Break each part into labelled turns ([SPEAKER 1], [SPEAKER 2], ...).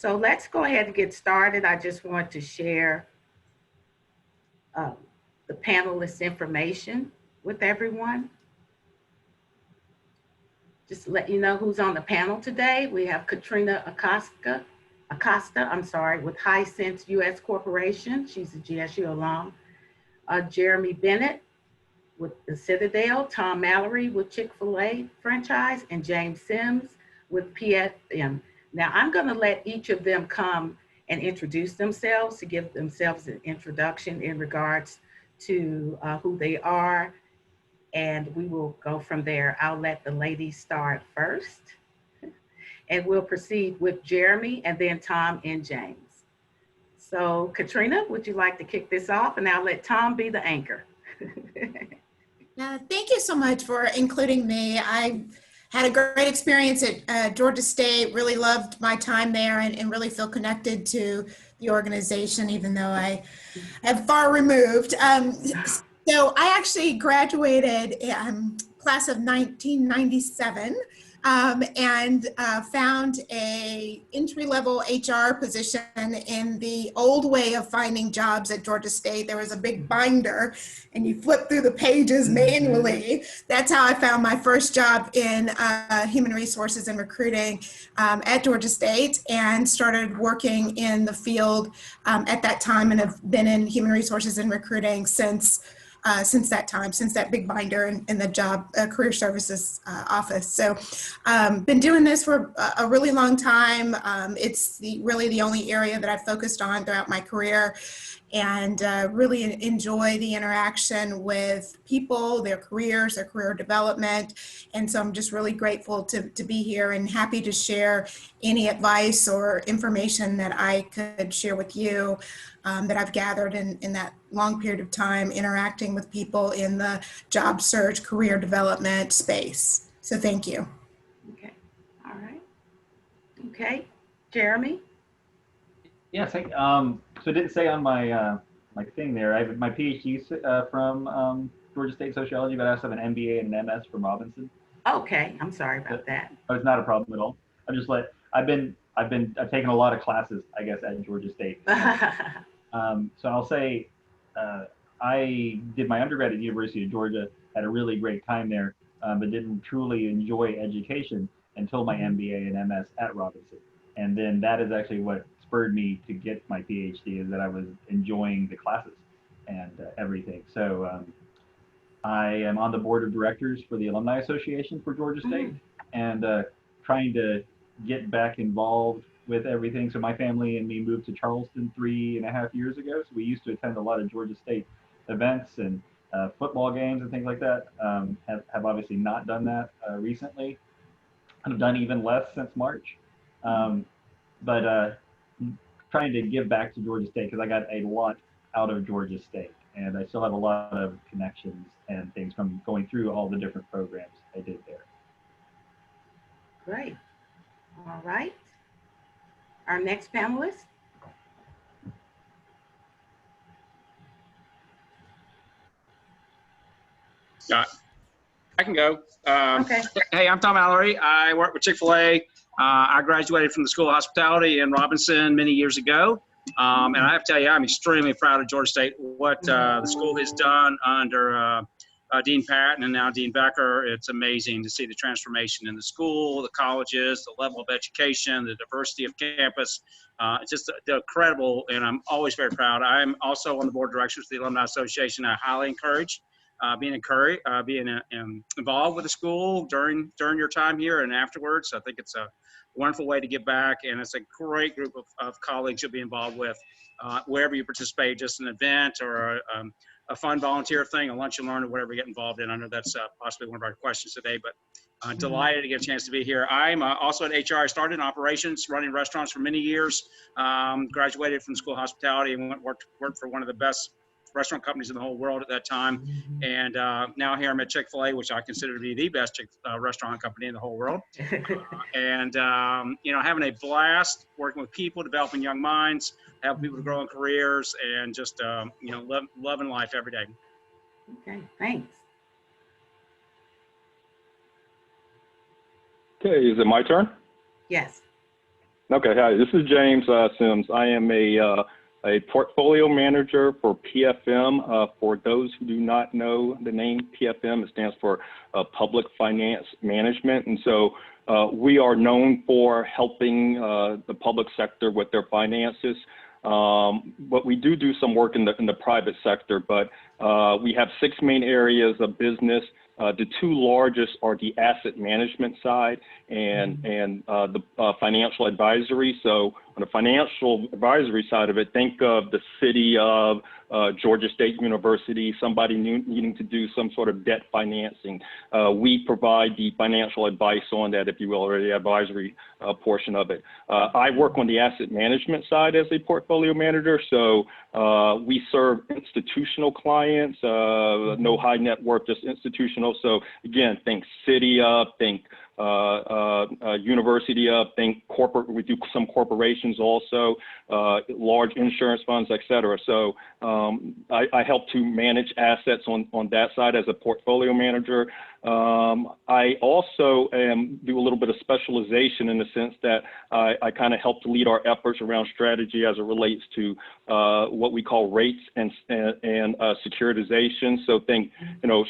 [SPEAKER 1] So let's go ahead and get started. I just want to share um, the panelists' information with everyone. Just to let you know who's on the panel today. We have Katrina Acosta, with Hisense US Corporation. She's a GSU alum. Jeremy Bennett with the Citadel, Tom Mallory with ChickfilA franchise, and James Sims with PFM. Now I'm going to let each of them come and introduce themselves to give themselves an introduction in regards to who they are, and we will go from there. I'll let the ladies start first, and we'll proceed with Jeremy and then Tom and James. So Katrina, would you like to kick this off? And I'll let Tom be the anchor.
[SPEAKER 2] Thank you so much for including me. I had a great experience at Georgia State, really loved my time there and really feel connected to the organization, even though I am far removed. So I actually graduated class of 1997 and found a entry-level HR position in the old way of finding jobs at Georgia State. There was a big binder and you flip through the pages manually. That's how I found my first job in human resources and recruiting at Georgia State, and started working in the field at that time, and have been in human resources and recruiting since that time, since that big binder in the job career services office. So been doing this for a really long time. It's really the only area that I've focused on throughout my career, and really enjoy the interaction with people, their careers, their career development. And so I'm just really grateful to be here and happy to share any advice or information that I could share with you that I've gathered in that long period of time interacting with people in the job search, career development space. So thank you.
[SPEAKER 1] Okay, all right. Okay, Jeremy?
[SPEAKER 3] Yes, so it didn't say on my my thing there. I have my PhD from Georgia State Sociology, but I also have an MBA and an MS from Robinson.
[SPEAKER 1] Okay, I'm sorry about that.
[SPEAKER 3] Oh, it's not a problem at all. I've taken a lot of classes, I guess, at Georgia State. So I'll say I did my undergrad at the University of Georgia, had a really great time there, but didn't truly enjoy education until my MBA and MS at Robinson. And then that is actually what spurred me to get my PhD, is that I was enjoying the classes and everything. So I am on the board of directors for the Alumni Association for Georgia State, and trying to get back involved with everything. So my family and me moved to Charleston 3.5 years ago. So we used to attend a lot of Georgia State events and football games and things like that. Have obviously not done that recently. I've done even less since March. But trying to give back to Georgia State, because I got a lot out of Georgia State, and I still have a lot of connections and things from going through all the different programs I did there.
[SPEAKER 1] Great. All right. Our next panelist.
[SPEAKER 4] I can go.
[SPEAKER 1] Okay.
[SPEAKER 4] Hey, I'm Tom Mallory. I work with ChickfilA. I graduated from the School of Hospitality in Robinson many years ago. And I have to tell you, I'm extremely proud of Georgia State, what the school has done under Dean Patton and now Dean Becker. It's amazing to see the transformation in the school, the colleges, the level of education, the diversity of campus. It's just incredible, and I'm always very proud. I'm also on the board of directors of the Alumni Association. I highly encourage being involved with the school during your time here and afterwards. I think it's a wonderful way to give back, and it's a great group of colleagues you'll be involved with wherever you participate, just an event or a fun volunteer thing, a lunch and learn, or whatever you get involved in. I know that's possibly one of our questions today, but delighted to get a chance to be here. I'm also at HR. I started in operations, running restaurants for many years, graduated from School of Hospitality and worked for one of the best restaurant companies in the whole world at that time. And now here I'm at ChickfilA, which I consider to be the best restaurant company in the whole world. And, having a blast working with people, developing young minds, helping people to grow in careers, and just, loving life every day.
[SPEAKER 1] Okay, thanks.
[SPEAKER 5] Okay, is it my turn?
[SPEAKER 1] Yes.
[SPEAKER 5] Okay, hi, this is James Sims. I am a portfolio manager for PFM. For those who do not know the name PFM, it stands for Public Finance Management. And so we are known for helping the public sector with their finances. But we do some work in the private sector, but we have 6 main areas of business. The 2 largest are the asset management side and the financial advisory. So on the financial advisory side of it, think of the city of Georgia State University, somebody needing to do some sort of debt financing. We provide the financial advice on that, if you will, or the advisory portion of it. I work on the asset management side as a portfolio manager. So we serve institutional clients, no high net worth, just institutional. So again, think city up, think university up, think corporate. We do some corporations also, large insurance funds, et cetera. So I help to manage assets on that side as a portfolio manager. I also do a little bit of specialization in the sense that I kind of help to lead our efforts around strategy as it relates to what we call rates and securitization. So think,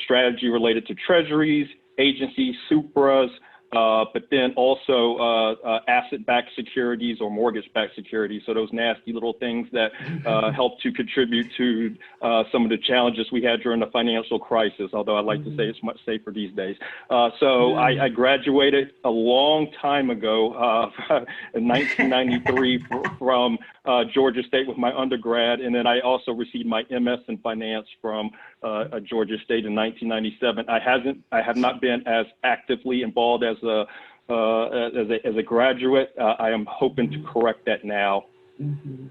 [SPEAKER 5] strategy related to treasuries, agencies, supras, but then also asset-backed securities or mortgage-backed securities. So those nasty little things that help to contribute to some of the challenges we had during the financial crisis, although I like to say it's much safer these days. So I graduated a long time ago in 1993 from Georgia State with my undergrad, and then I also received my MS in finance from Georgia State in 1997. I have not been as actively involved as a graduate. I am hoping to correct that now.
[SPEAKER 1] Mm-hmm.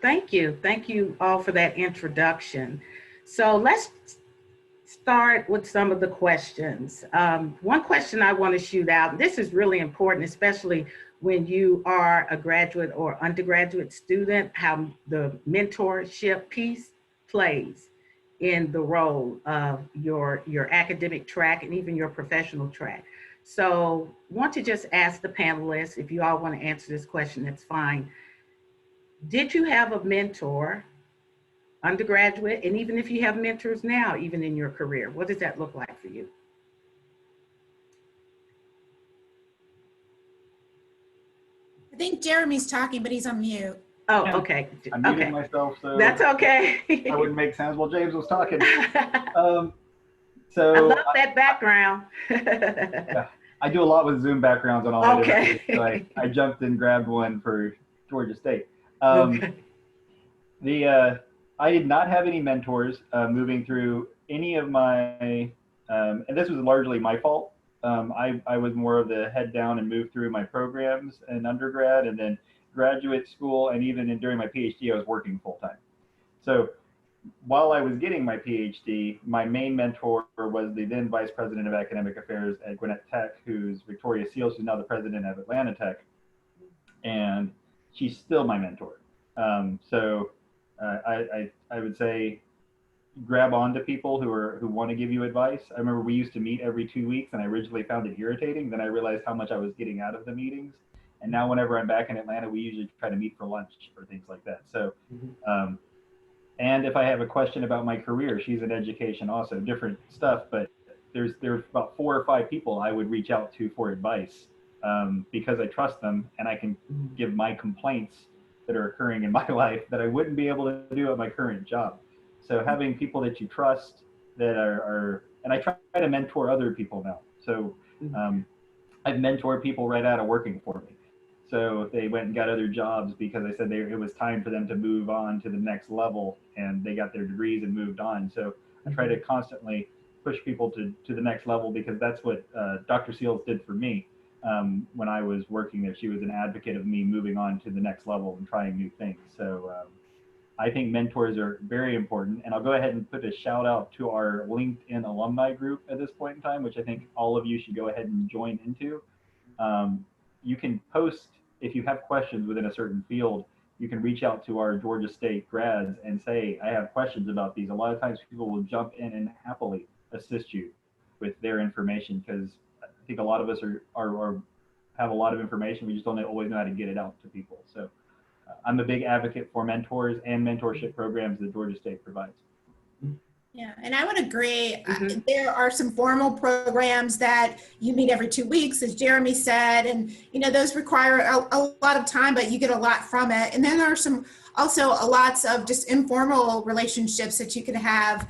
[SPEAKER 1] Thank you all for that introduction. So let's start with some of the questions. One question I want to shoot out, this is really important, especially when you are a graduate or undergraduate student, how the mentorship piece plays in the role of your academic track and even your professional track. So want to just ask the panelists, if you all want to answer this question, that's fine. Did you have a mentor, undergraduate, and even if you have mentors now, even in your career, what does that look like for you?
[SPEAKER 2] I think Jeremy's talking, but he's on mute.
[SPEAKER 1] Oh, okay.
[SPEAKER 3] I muted myself, so
[SPEAKER 1] that's okay.
[SPEAKER 3] I wouldn't make sense while James was talking.
[SPEAKER 1] I love that background.
[SPEAKER 3] Yeah, I do a lot with Zoom backgrounds on all my different things, so I jumped and grabbed one for Georgia State. I did not have any mentors moving through any of my, and this was largely my fault. I was more of the head down and moved through my programs in undergrad, and then graduate school, and even during my PhD, I was working full time. So while I was getting my PhD, my main mentor was the then Vice President of Academic Affairs at Gwinnett Tech, who's Victoria Seals, who's now the President of Atlanta Tech, and she's still my mentor. So I would say grab on to people who want to give you advice. I remember we used to meet every 2 weeks, and I originally found it irritating. Then I realized how much I was getting out of the meetings. And now whenever I'm back in Atlanta, we usually try to meet for lunch or things like that. So, and if I have a question about my career, she's in education also, different stuff, but there's about 4 or 5 people I would reach out to for advice because I trust them and I can give my complaints that are occurring in my life that I wouldn't be able to do at my current job. So having people that you trust that are and I try to mentor other people now. So I've mentored people right out of working for me. So they went and got other jobs because I said it was time for them to move on to the next level, and they got their degrees and moved on. So I try to constantly push people to the next level because that's what Dr. Seals did for me when I was working there. She was an advocate of me moving on to the next level and trying new things. So I think mentors are very important. And I'll go ahead and put a shout out to our LinkedIn alumni group at this point in time, which I think all of you should go ahead and join into. You can post, if you have questions within a certain field, you can reach out to our Georgia State grads and say, I have questions about these. A lot of times people will jump in and happily assist you with their information because I think a lot of us have a lot of information. We just don't always know how to get it out to people. So I'm a big advocate for mentors and mentorship programs that Georgia State provides.
[SPEAKER 2] Yeah, and I would agree.
[SPEAKER 1] Mhm.
[SPEAKER 2] There are some formal programs that you meet every 2 weeks, as Jeremy said, and those require a lot of time, but you get a lot from it. And then there are some also lots of just informal relationships that you can have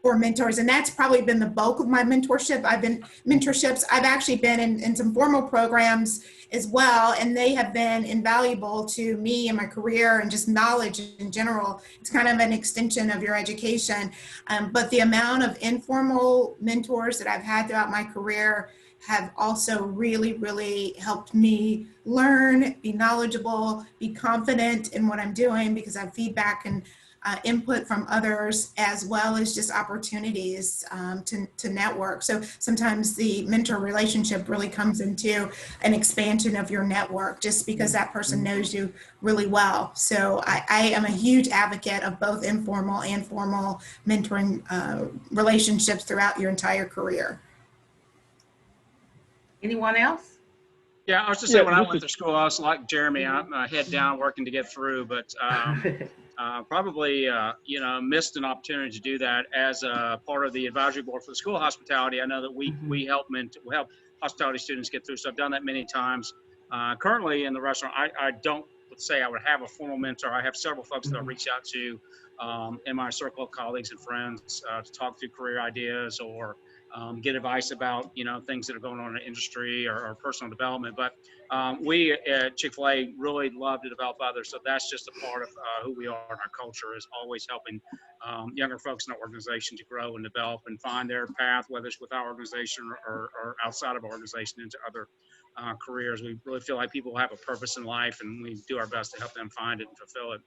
[SPEAKER 2] for mentors, and that's probably been the bulk of my mentorships. I've actually been in some formal programs as well, and they have been invaluable to me and my career and just knowledge in general. It's kind of an extension of your education, but the amount of informal mentors that I've had throughout my career have also really, really helped me learn, be knowledgeable, be confident in what I'm doing, because I have feedback and input from others, as well as just opportunities to network. So sometimes the mentor relationship really comes into an expansion of your network just because that person knows you really well. So I am a huge advocate of both informal and formal mentoring relationships throughout your entire career.
[SPEAKER 1] Anyone else?
[SPEAKER 4] Yeah, I was just saying, when I
[SPEAKER 5] just
[SPEAKER 4] went to school, I was like Jeremy, I'm head down working to get through, but probably, missed an opportunity to do that as a part of the advisory board for the school hospitality. I know that we help hospitality students get through, so I've done that many times. Currently in the restaurant, I don't say I would have a formal mentor. I have several folks that I reach out to in my circle of colleagues and friends to talk through career ideas or get advice about things that are going on in the industry or personal development. But we at ChickfilA really love to develop others, so that's just a part of who we are, and our culture is always helping younger folks in our organization to grow and develop and find their path, whether it's with our organization or outside of our organization into other careers. We really feel like people have a purpose in life, and we do our best to help them find it and fulfill it.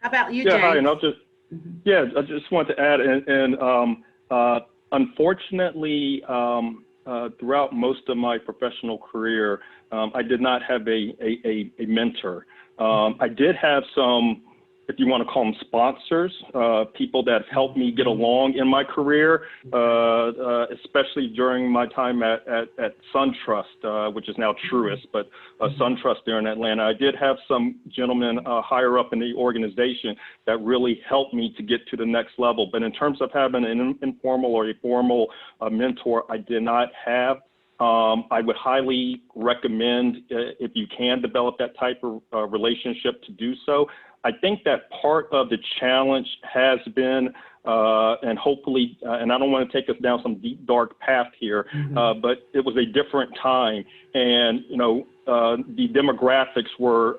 [SPEAKER 1] How about you,
[SPEAKER 5] Yeah,
[SPEAKER 1] James?
[SPEAKER 5] hi, and I just want to add, and unfortunately, throughout most of my professional career, I did not have a mentor. I did have some, if you want to call them sponsors, people that helped me get along in my career, especially during my time at SunTrust, which is now Truist, but SunTrust there in Atlanta. I did have some gentlemen higher up in the organization that really helped me to get to the next level. But in terms of having an informal or a formal mentor, I did not have. I would highly recommend, if you can develop that type of relationship, to do so. I think that part of the challenge has been, and hopefully, and I don't want to take us down some deep, dark path here, but it was a different time. And, the demographics were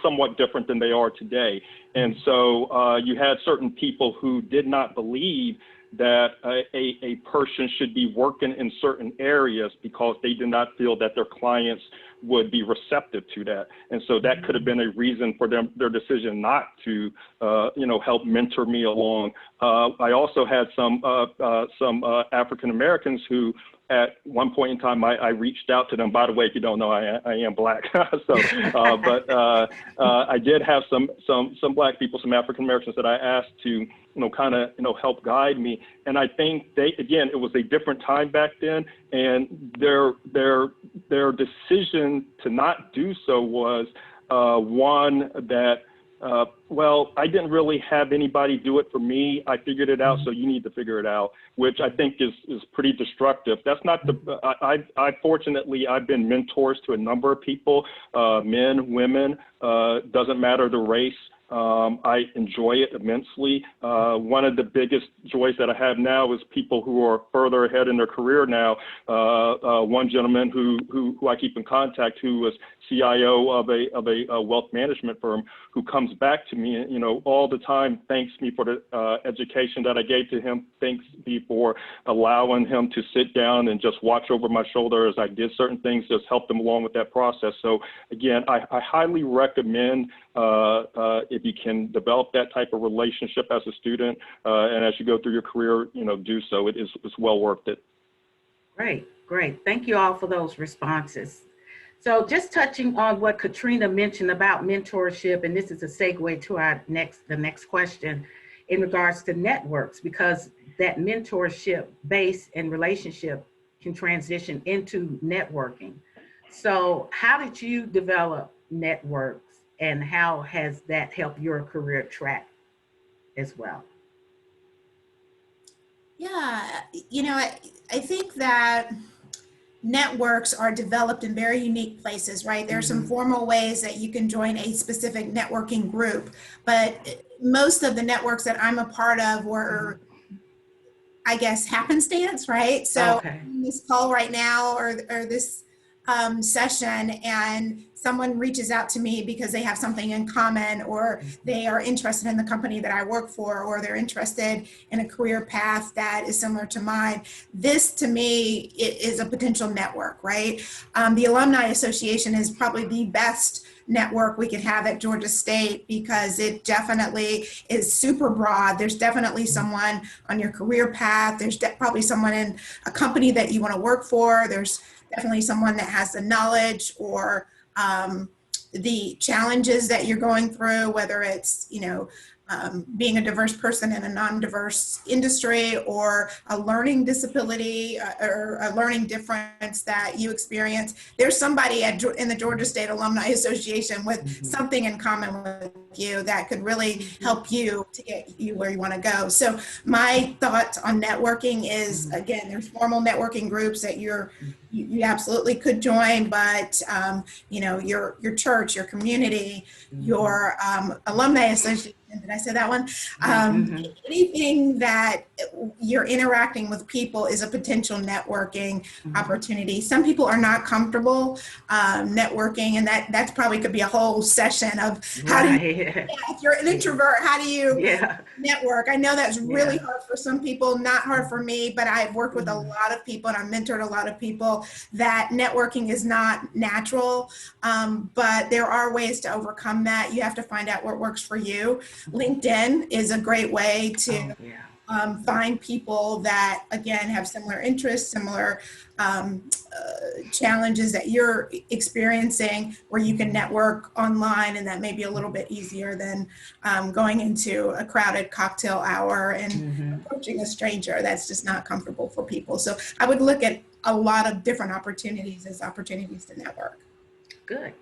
[SPEAKER 5] somewhat different than they are today. And so you had certain people who did not believe that a person should be working in certain areas because they did not feel that their clients would be receptive to that. And so that could have been a reason for their decision not to, help mentor me along. I also had some African Americans who, at one point in time, I reached out to them. By the way, if you don't know, I am Black. But I did have some Black people, some African Americans that I asked to, kind of, help guide me. And I think it was a different time back then, and their decision to not do so was one that, I didn't really have anybody do it for me. I figured it out, so you need to figure it out, which I think is pretty destructive. That's not fortunately, I've been mentors to a number of people, men, women, doesn't matter the race. I enjoy it immensely. One of the biggest joys that I have now is people who are further ahead in their career now. One gentleman who I keep in contact, who was CIO of a wealth management firm, who comes back to me, all the time, thanks me for the education that I gave to him, thanks me for allowing him to sit down and just watch over my shoulder as I did certain things, just help them along with that process. So again, I highly recommend, if you can develop that type of relationship as a student, and as you go through your career, do so. It's well worth it.
[SPEAKER 1] Great. Thank you all for those responses. So just touching on what Katrina mentioned about mentorship, and this is a segue to the next question in regards to networks, because that mentorship base and relationship can transition into networking. So how did you develop networks and how has that helped your career track as well?
[SPEAKER 2] Yeah, I think that networks are developed in very unique places, right? There are some formal ways that you can join a specific networking group, but most of the networks that I'm a part of were, I guess, happenstance, right? So
[SPEAKER 1] Okay.
[SPEAKER 2] I'm on this call right now or this session, and someone reaches out to me because they have something in common, or they are interested in the company that I work for, or they're interested in a career path that is similar to mine. This, to me, is a potential network, right? The Alumni Association is probably the best network we could have at Georgia State because it definitely is super broad. There's definitely someone on your career path. There's probably someone in a company that you want to work for. There's definitely someone that has the knowledge or the challenges that you're going through, whether it's, being a diverse person in a non-diverse industry, or a learning disability or a learning difference that you experience. There's somebody in the Georgia State Alumni Association with something in common with you that could really help you to get you where you want to go. So my thoughts on networking is, again, there's formal networking groups that you absolutely could join, but your church, your community, your alumni association. Did I say that one? Anything that you're interacting with people is a potential networking opportunity. Some people are not comfortable networking, and that's probably could be a whole session of how do you, if you're an introvert, how do you network? I know that's really hard for some people, not hard for me, but I've worked with a lot of people and I've mentored a lot of people that networking is not natural, but there are ways to overcome that. You have to find out what works for you. LinkedIn is a great way to find people that, again, have similar interests, similar challenges that you're experiencing, where you can network online, and that may be a little bit easier than going into a crowded cocktail hour and approaching a stranger. That's just not comfortable for people. So I would look at a lot of different opportunities as opportunities to network.
[SPEAKER 1] Good.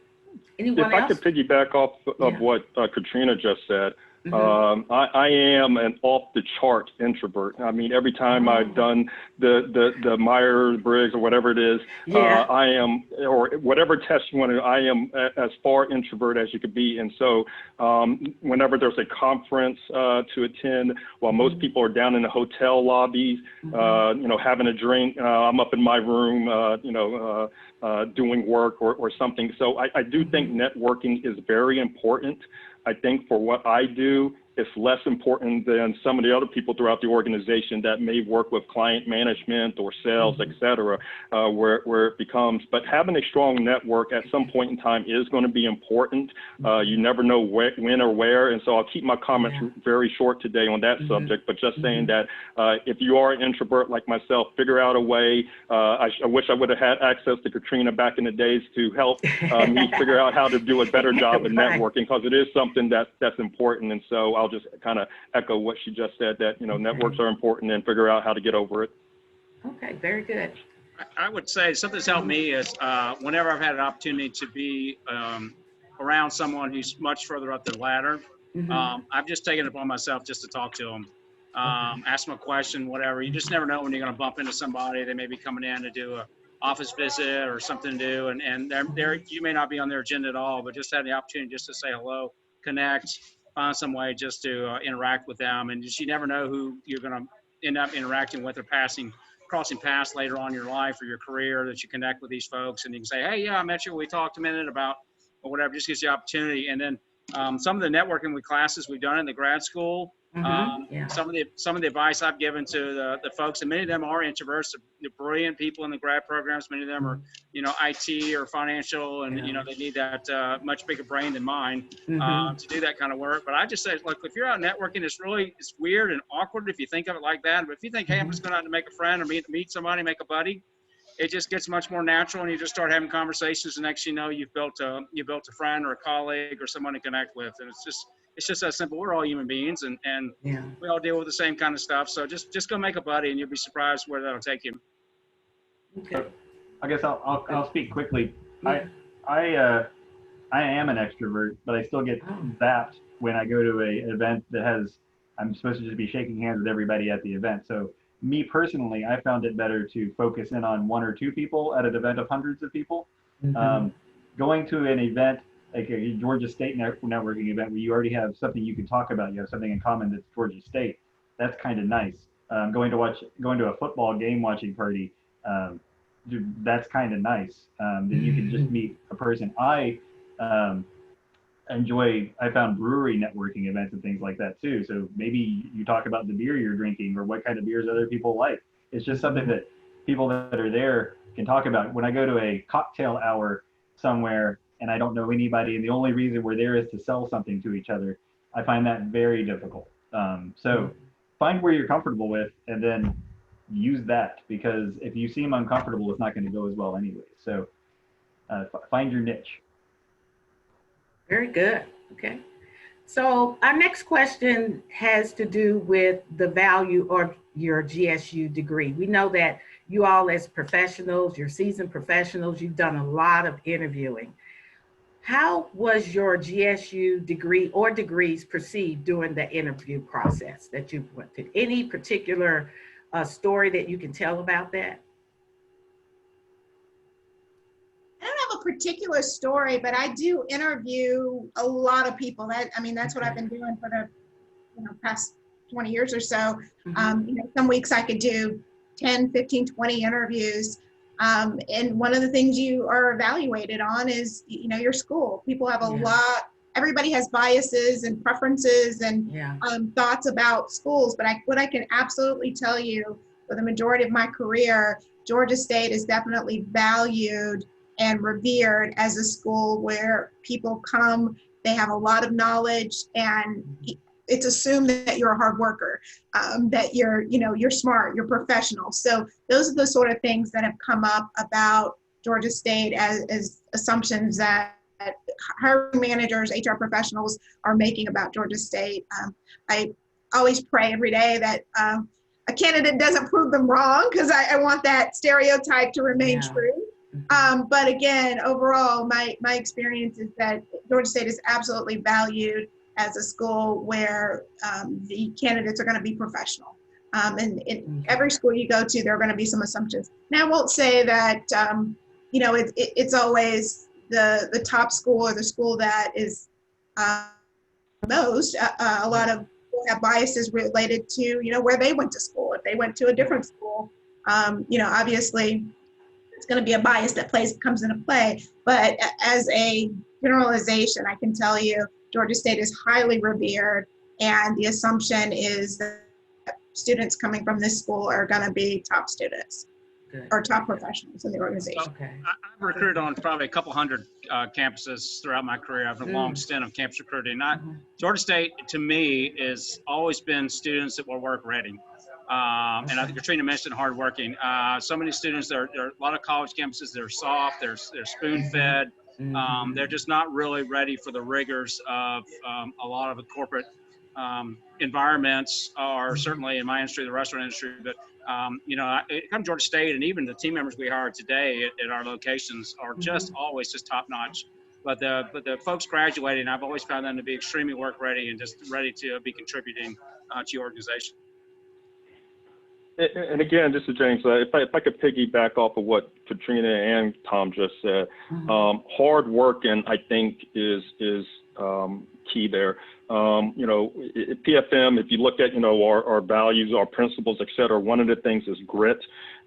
[SPEAKER 1] Anyone
[SPEAKER 5] else?
[SPEAKER 1] If I
[SPEAKER 5] could piggyback off of what Katrina just said, I am an off-the-chart introvert. I mean, every time I've done the Myers-Briggs or whatever it is, I am, or whatever test you want to, I am as far introvert as you could be. And so whenever there's a conference to attend, while most people are down in the hotel lobbies, having a drink, I'm up in my room, doing work or something. So I do think networking is very important. I think for what I do, it's less important than some of the other people throughout the organization that may work with client management or sales, et cetera, where it becomes, but having a strong network at some point in time is going to be important. You never know when or where. And so I'll keep my comments very short today on that subject, but just saying that if you are an introvert like myself, figure out a way. I wish I would have had access to Katrina back in the days to help me figure out how to do a better job in networking, because it is something that's important. And so I'll just kind of echo what she just said, that, networks are important, and figure out how to get over it.
[SPEAKER 1] Okay, very good.
[SPEAKER 4] I would say something that's helped me is whenever I've had an opportunity to be around someone who's much further up the ladder, I've just taken it upon myself just to talk to them, ask them a question, whatever. You just never know when you're going to bump into somebody. They may be coming in to do a office visit or something to do, and they're you may not be on their agenda at all, but just having the opportunity just to say hello, connect, find some way just to interact with them. And just, you never know who you're going to end up interacting with or crossing paths later on in your life or your career, that you connect with these folks and you can say, hey, yeah, I met you. We talked a minute about, or whatever, just gives you opportunity. And then some of the networking with classes we've done in the grad school, some of the advice I've given to the folks, and many of them are introverts, they're brilliant people in the grad programs. Many of them are, IT or financial, and they need that much bigger brain than mine to do that kind of work. But I just say, like, if you're out networking, it's weird and awkward if you think of it like that. But if you think, hey, I'm just going out to make a friend or meet somebody, make a buddy, it just gets much more natural, and you just start having conversations. The next you know, you've built a friend or a colleague or someone to connect with, and it's just that simple. We're all human beings, and we all deal with the same kind of stuff. So just go make a buddy, and you'll be surprised where that'll take you.
[SPEAKER 1] Okay.
[SPEAKER 3] I guess I'll speak quickly.
[SPEAKER 1] Yeah.
[SPEAKER 3] I am an extrovert, but I still get zapped when I go to an event that has, I'm supposed to just be shaking hands with everybody at the event. So me personally, I found it better to focus in on one or two people at an event of hundreds of people. Going to an event like a Georgia State networking event where you already have something you can talk about, you have something in common that's Georgia State. That's kind of nice. Going to a football game watching party, that's kind of nice. That you can just meet a person. I found brewery networking events and things like that too. So maybe you talk about the beer you're drinking or what kind of beers other people like. It's just something that people that are there can talk about. When I go to a cocktail hour somewhere and I don't know anybody and the only reason we're there is to sell something to each other, I find that very difficult. So find where you're comfortable with and then use that, because if you seem uncomfortable, it's not going to go as well anyway. So find your niche.
[SPEAKER 1] Very good. Okay. So our next question has to do with the value of your GSU degree. We know that you all as professionals, you're seasoned professionals, you've done a lot of interviewing. How was your GSU degree or degrees perceived during the interview process that you went through? Any particular story that you can tell about that?
[SPEAKER 2] I don't have a particular story, but I do interview a lot of people. That's what I've been doing for the past 20 years or so. Some weeks I could do 10, 15, 20 interviews. And one of the things you are evaluated on is, your school. People have a lot, everybody has biases and preferences and thoughts about schools. But what I can absolutely tell you for the majority of my career, Georgia State is definitely valued and revered as a school where people come, they have a lot of knowledge, and it's assumed that you're a hard worker, that you're smart, you're professional. So those are the sort of things that have come up about Georgia State as assumptions that hiring managers, HR professionals are making about Georgia State. I always pray every day that a candidate doesn't prove them wrong, because I want that stereotype to remain true. But again, overall, my experience is that Georgia State is absolutely valued as a school where the candidates are going to be professional. And in every school you go to, there are going to be some assumptions. Now, I won't say that, it's always the top school or the school that is most. A lot of people have biases related to, where they went to school. If they went to a different school, obviously, it's going to be a bias that comes into play. But as a generalization, I can tell you Georgia State is highly revered, and the assumption is that students coming from this school are going to be top students or top professionals in the organization.
[SPEAKER 4] So, I've recruited on probably a couple hundred campuses throughout my career. I've had a long stint of campus recruiting. Georgia State, to me, has always been students that were work ready. And I think Katrina mentioned hardworking. So many students, there are a lot of college campuses, they're soft, they're spoon-fed. They're just not really ready for the rigors of a lot of the corporate environments, or certainly in my industry, the restaurant industry. But it comes to Georgia State, and even the team members we hire today at our locations are just always just top notch. But the folks graduating, I've always found them to be extremely work ready and just ready to be contributing to your organization.
[SPEAKER 5] And again, this is James. If I could piggyback off of what Katrina and Tom just said, hard work, and I think is key there. PFM, if you look at our values, our principles, et cetera, one of the things is grit,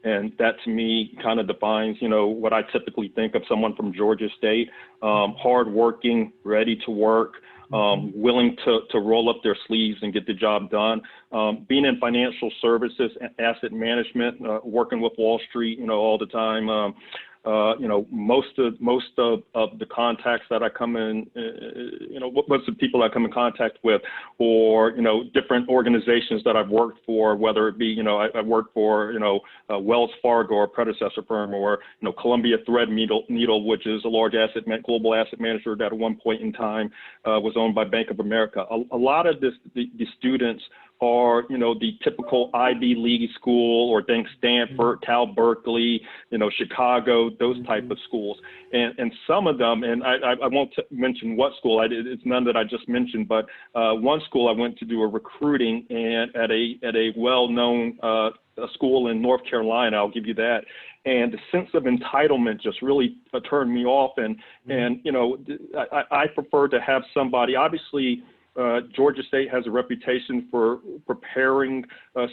[SPEAKER 5] and that to me kind of defines what I typically think of someone from Georgia State: hardworking, ready to work. Willing to roll up their sleeves and get the job done. Being in financial services, asset management, working with Wall Street, all the time. Most of the contacts that I come in, most of the people I come in contact with, or different organizations that I've worked for, whether it be I worked for Wells Fargo, or predecessor firm, or Columbia Threadneedle, which is a large global asset manager that at one point in time was owned by Bank of America. A lot of the students are, you know, the typical Ivy League school, or think Stanford, Cal Berkeley, you know, Chicago, those type of schools. And some of them, and I won't mention what school, it's none that I just mentioned, but one school I went to do a recruiting and at a well-known school in North Carolina, I'll give you that. And the sense of entitlement just really turned me off. And you know, I prefer to have somebody, obviously, Georgia State has a reputation for preparing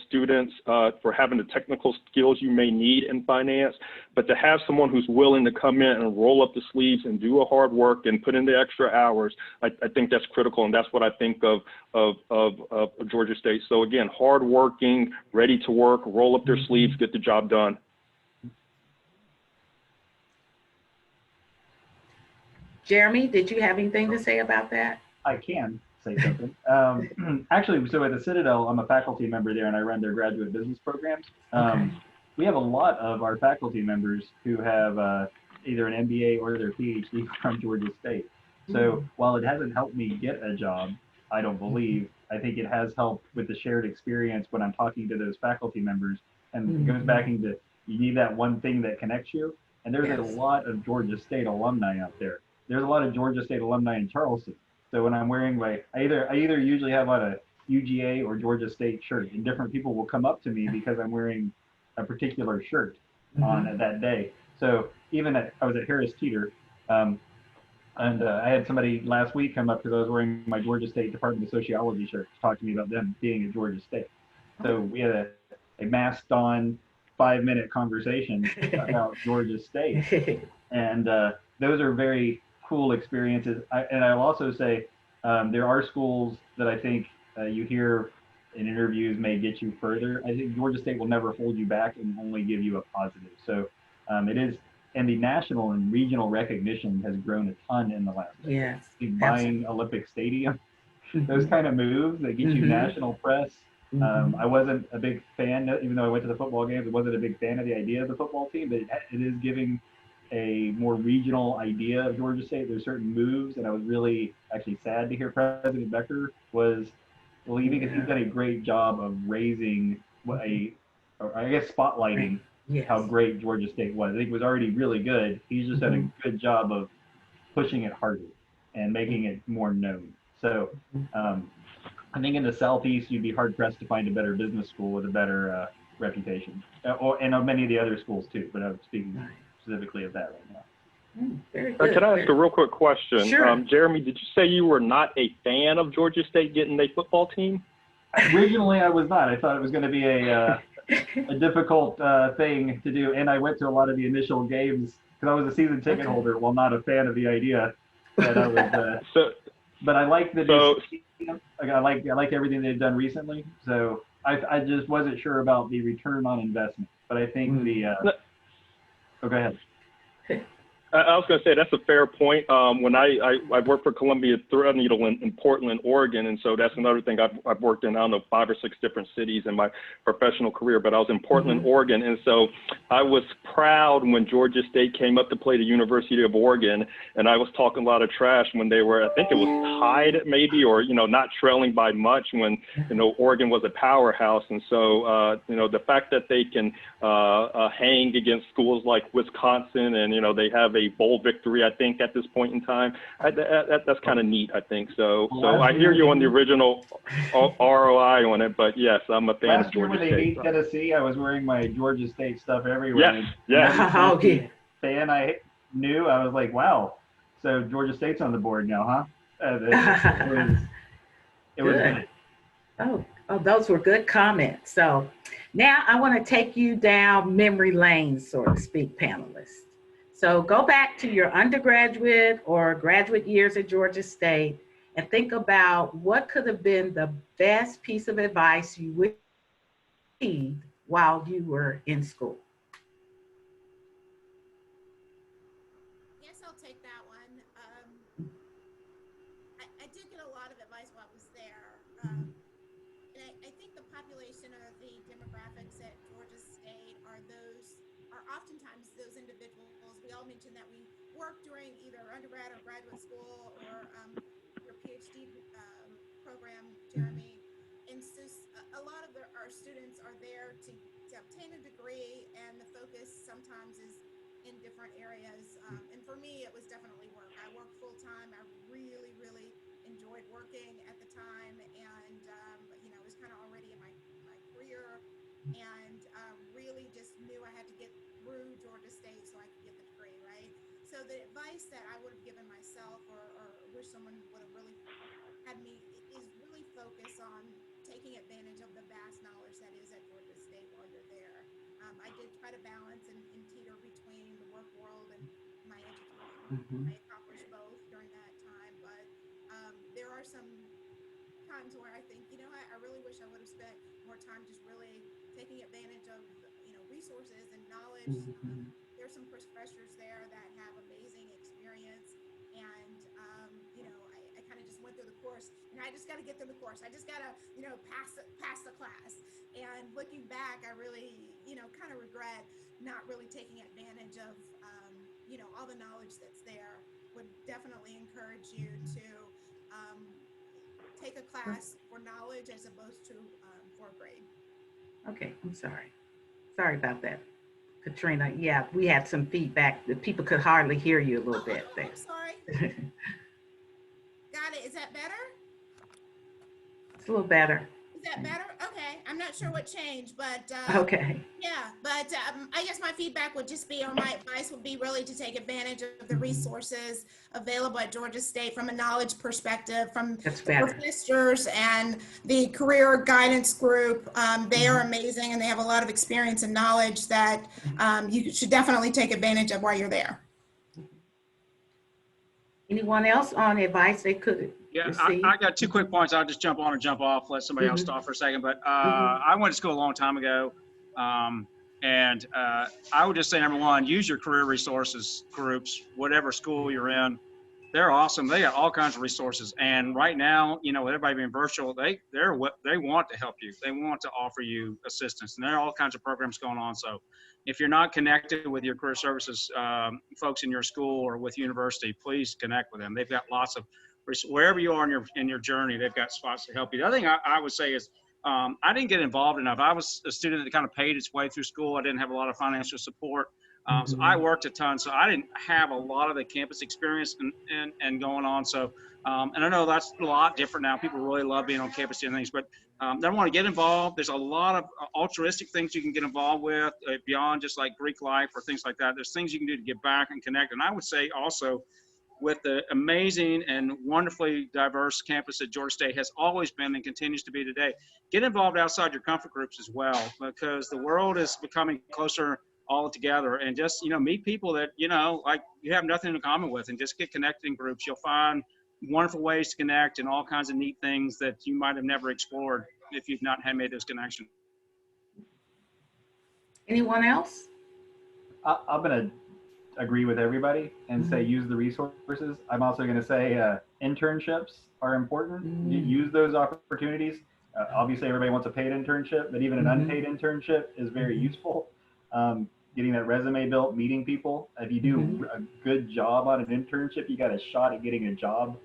[SPEAKER 5] students for having the technical skills you may need in finance, but to have someone who's willing to come in and roll up the sleeves and do a hard work and put in the extra hours, I think that's critical, and that's what I think of Georgia State. So again, hardworking, ready to work, roll up their sleeves, get the job done.
[SPEAKER 1] Jeremy, did you have anything to say about that?
[SPEAKER 3] I can say something. Actually, so at the Citadel, I'm a faculty member there, and I run their graduate business programs.
[SPEAKER 1] Okay.
[SPEAKER 3] We have a lot of our faculty members who have either an MBA or their PhD from Georgia State. So while it hasn't helped me get a job, I don't believe, I think it has helped with the shared experience when I'm talking to those faculty members. And it goes back into, you need that one thing that connects you. And there's a lot of Georgia State alumni out there. There's a lot of Georgia State alumni in Charleston. So when I'm wearing I either usually have on a UGA or Georgia State shirt, and different people will come up to me because I'm wearing a particular shirt on that day. So even I was at Harris Teeter, and I had somebody last week come up because I was wearing my Georgia State Department of Sociology shirt to talk to me about them being at Georgia State. So we had a masked on 5-minute conversation about Georgia State. And those are very cool experiences. And I'll also say there are schools that I think you hear in interviews may get you further. I think Georgia State will never hold you back and only give you a positive. So it is, and the national and regional recognition has grown a ton in the last year.
[SPEAKER 1] Yes.
[SPEAKER 3] Buying Olympic Stadium, those kind of moves that get you national press. I wasn't a big fan, even though I went to the football games, I wasn't a big fan of the idea of the football team, but it is giving a more regional idea of Georgia State. There's certain moves, and I was really actually sad to hear President Becker was leaving, because he's done a great job of raising or I guess spotlighting how great Georgia State was. I think it was already really good. He's just done a good job of pushing it harder and making it more known. So I think in the Southeast, you'd be hard pressed to find a better business school with a better reputation, and many of the other schools too, but I'm speaking specifically of that right now.
[SPEAKER 1] Very good.
[SPEAKER 5] Can I ask a real quick question?
[SPEAKER 1] Sure.
[SPEAKER 5] Jeremy, did you say you were not a fan of Georgia State getting a football team?
[SPEAKER 3] Originally, I was not. I thought it was going to be a difficult thing to do, and I went to a lot of the initial games because I was a season ticket holder, while not a fan of the idea. That I was, but I like the I like everything they've done recently. So I just wasn't sure about the return on investment. But I think go ahead.
[SPEAKER 5] I was going to say that's a fair point. When I worked for Columbia Threadneedle in Portland, Oregon, and so that's another thing I've worked in, I don't know, 5 or 6 different cities in my professional career, but I was in Portland, Oregon, and so I was proud when Georgia State came up to play the University of Oregon, and I was talking a lot of trash when they were, I think it was tied maybe, or, you know, not trailing by much when, you know, Oregon was a powerhouse. And so, you know, the fact that they can hang against schools like Wisconsin, and, you know, they have a bowl victory, I think, at this point in time, that's kind of neat, I think. So I hear you on the original ROI on it, but yes, I'm a fan of Georgia State.
[SPEAKER 3] Last year when they beat Tennessee, I was wearing my Georgia State stuff everywhere.
[SPEAKER 5] Yes.
[SPEAKER 3] Fan I knew, I was like, wow, so Georgia State's on the board now, huh? It was good.
[SPEAKER 1] Oh, those were good comments. So now I want to take you down memory lane, so to speak, panelists. So go back to your undergraduate or graduate years at Georgia State and think about what could have been the best piece of advice you received while you were in school.
[SPEAKER 2] Yes, I'll take that one. I did get a lot of advice while I was there. And I think the population or the demographics at Georgia State are oftentimes those individuals. We all mentioned that we work during either undergrad or graduate school or your PhD program, Jeremy. And so a lot of our students are there to obtain a degree, and the focus sometimes is in different areas. And for me, it was definitely work. I worked full time. I really, really enjoyed working at the time, and you know, I was kind of already in my career, and really just knew I had to get through Georgia State so I could get the degree, right? So the advice that I would have given myself, or wish someone would have really had me, is really focus on taking advantage of the vast knowledge that is at Georgia State while you're there. I did try to balance and teeter between the work world and my education. I accomplished both during that time, but there are some times where I think, you know, I really wish I would have spent more time just really taking advantage of, you know, resources and knowledge. There's some professors there that have amazing experience, and you know, I kind of just went through the course, and I just got to get through the course. I just got to, you know, pass the class. And looking back, I really, you know, kind of regret not really taking advantage of, you know, all the knowledge that's there. Would definitely encourage you to take a class for knowledge as opposed to for a grade.
[SPEAKER 1] Okay, I'm sorry. Sorry about that, Katrina. Yeah, we had some feedback. The people could hardly hear you a little bit there.
[SPEAKER 2] I'm sorry. Got it. Is that better?
[SPEAKER 1] It's a little better.
[SPEAKER 2] Is that better? Okay. I'm not sure what changed, but
[SPEAKER 1] Okay.
[SPEAKER 2] yeah. But I guess my feedback would just be, or my advice would be, really to take advantage of the resources available at Georgia State from a knowledge perspective, from
[SPEAKER 1] That's
[SPEAKER 2] the
[SPEAKER 1] better.
[SPEAKER 2] professors and the career guidance group. They are amazing, and they have a lot of experience and knowledge that you should definitely take advantage of while you're there.
[SPEAKER 1] Anyone else on advice they could
[SPEAKER 4] Yeah,
[SPEAKER 1] receive?
[SPEAKER 4] I got 2 quick points. I'll just jump on and jump off, let somebody else talk for a second. But I went to school a long time ago. And I would just say, number one, use your career resources groups, whatever school you're in. They're awesome. They got all kinds of resources. And right now, you know, with everybody being virtual, they want to help you. They want to offer you assistance. And there are all kinds of programs going on. So if you're not connected with your career services folks in your school or with university, please connect with them. They've got lots of, wherever you are in your journey, they've got spots to help you. The other thing I would say is, I didn't get involved enough. I was a student that kind of paid its way through school. I didn't have a lot of financial support. So I worked a ton. So I didn't have a lot of the campus experience and going on. So, and I know that's a lot different now. People really love being on campus doing things, but they want to get involved. There's a lot of altruistic things you can get involved with beyond just like Greek life or things like that. There's things you can do to get back and connect. And I would say also, with the amazing and wonderfully diverse campus that Georgia State has always been and continues to be today, get involved outside your comfort groups as well, because the world is becoming closer all together, and just, you know, meet people that, you know, like you have nothing in common with, and just get connected in groups. You'll find wonderful ways to connect and all kinds of neat things that you might have never explored if you've not had made those connections.
[SPEAKER 1] Anyone else?
[SPEAKER 3] I'm going to agree with everybody and say use the resources. I'm also going to say internships are important. Use those opportunities. Obviously, everybody wants a paid internship, but even an unpaid internship is very useful. Getting that resume built, meeting people. If you do a good job on an internship, you got a shot at getting a job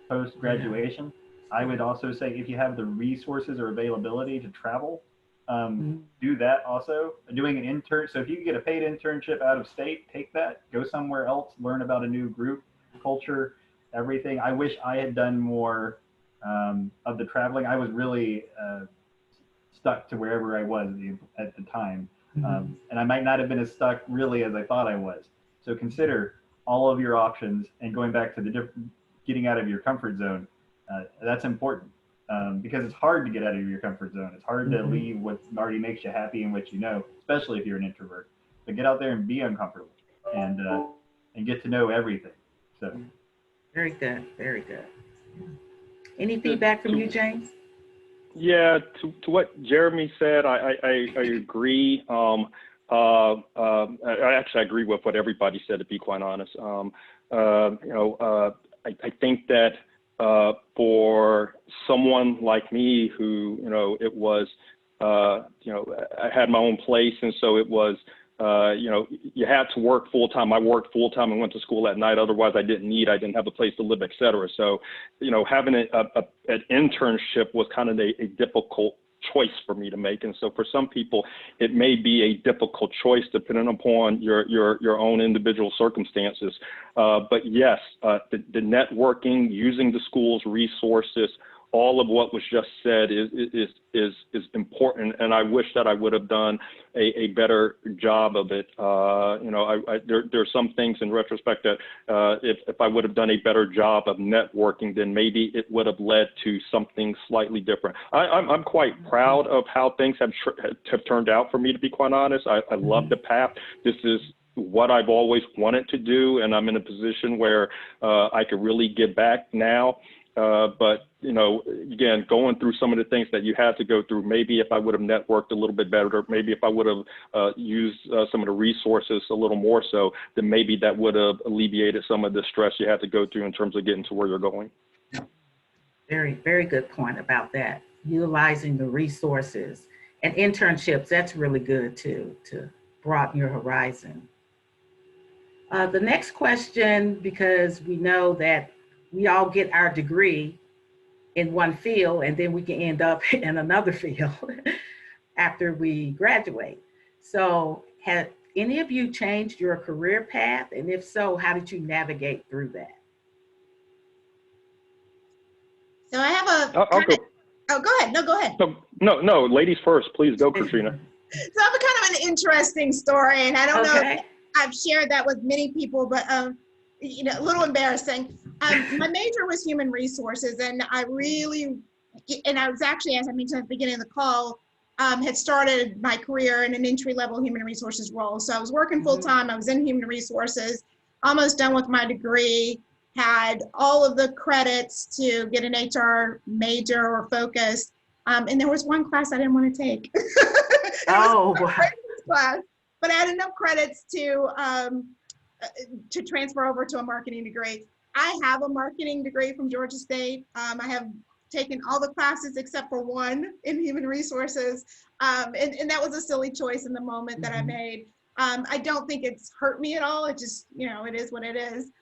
[SPEAKER 3] post-graduation. I would also say if you have the resources or availability to travel, do that also. Doing an intern, so if you can get a paid internship out of state, take that, go somewhere else, learn about a new group, culture, everything. I wish I had done more of the traveling. I was really stuck to wherever I was at the time. And I might not have been as stuck really as I thought I was. So consider all of your options, and going back to the getting out of your comfort zone. That's important. Because it's hard to get out of your comfort zone. It's hard to leave what already makes you happy and what you know, especially if you're an introvert. But get out there and be uncomfortable, and get to know everything. So,
[SPEAKER 1] very good, very good. Any feedback from you, James?
[SPEAKER 5] Yeah, to what Jeremy said, I agree. I actually agree with what everybody said, to be quite honest. I think that for someone like me who, it was, I had my own place. And so it was, you had to work full time. I worked full time and went to school at night. Otherwise I didn't have a place to live, et cetera. So, having an internship was kind of a difficult choice for me to make. And so for some people, it may be a difficult choice depending upon your own individual circumstances. But yes, the networking, using the school's resources, all of what was just said is important, and I wish that I would have done a better job of it. There are some things in retrospect that if I would have done a better job of networking, then maybe it would have led to something slightly different. I'm quite proud of how things have turned out for me, to be quite honest. I love the path. This is what I've always wanted to do, and I'm in a position where I could really give back now. But, again, going through some of the things that you had to go through, maybe if I would have networked a little bit better, or maybe if I would have used some of the resources a little more so, then maybe that would have alleviated some of the stress you had to go through in terms of getting to where you're going.
[SPEAKER 1] Very, very good point about that. Utilizing the resources and internships, that's really good too, to broaden your horizon. The next question, because we know that we all get our degree in one field and then we can end up in another field after we graduate. So have any of you changed your career path? And if so, how did you navigate through that?
[SPEAKER 2] So I have a,
[SPEAKER 5] I'll go.
[SPEAKER 2] oh, go ahead. No, go ahead.
[SPEAKER 5] No, ladies first, please go, Katrina.
[SPEAKER 2] So I have a kind of an interesting story, and I don't know
[SPEAKER 1] Okay.
[SPEAKER 2] if I've shared that with many people, but a little embarrassing. My major was human resources, and I was actually, as I mentioned at the beginning of the call, had started my career in an entry-level human resources role. So I was working full-time. I was in human resources, almost done with my degree, had all of the credits to get an HR major or focus. And there was one class I didn't want to take.
[SPEAKER 1] Oh,
[SPEAKER 2] class, but I had enough credits to transfer over to a marketing degree. I have a marketing degree from Georgia State. I have taken all the classes except for one in human resources. And that was a silly choice in the moment that I made. I don't think it's hurt me at all. It just, it is what it is.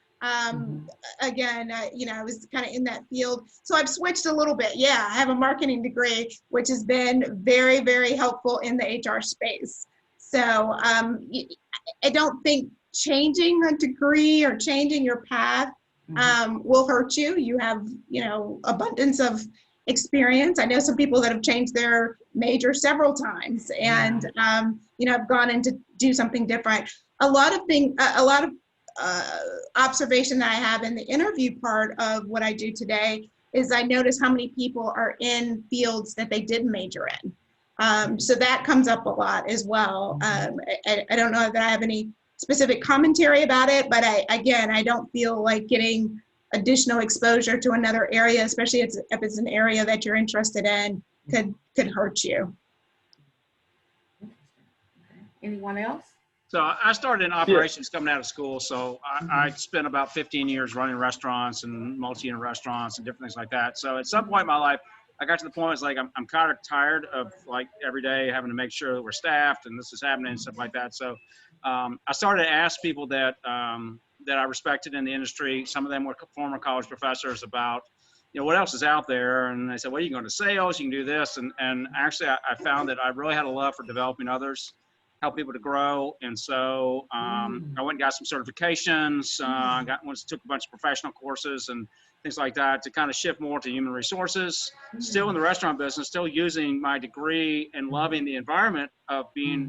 [SPEAKER 2] Again, I was kind of in that field. So I've switched a little bit. Yeah, I have a marketing degree, which has been very, very helpful in the HR space. So I don't think changing a degree or changing your path will hurt you. You have, abundance of experience. I know some people that have changed their major several times and, have gone in to do something different. A lot of observation that I have in the interview part of what I do today is I notice how many people are in fields that they didn't major in. So that comes up a lot as well. I don't know that I have any specific commentary about it, but I don't feel like getting additional exposure to another area, especially if it's an area that you're interested in, could hurt you.
[SPEAKER 1] anyone else?
[SPEAKER 4] So I started in operations coming out of school. So I spent about 15 years running restaurants and multi-unit restaurants and different things like that. So at some point in my life, I got to the point, it's like, I'm kind of tired of like every day having to make sure that we're staffed and this is happening and stuff like that. So I started to ask people that I respected in the industry. Some of them were former college professors about, what else is out there? And they said, well, you can go to sales, you can do this. And actually I found that I really had a love for developing others, help people to grow. And so I went and got some certifications, took a bunch of professional courses and things like that to kind of shift more to human resources, still in the restaurant business, still using my degree and loving the environment of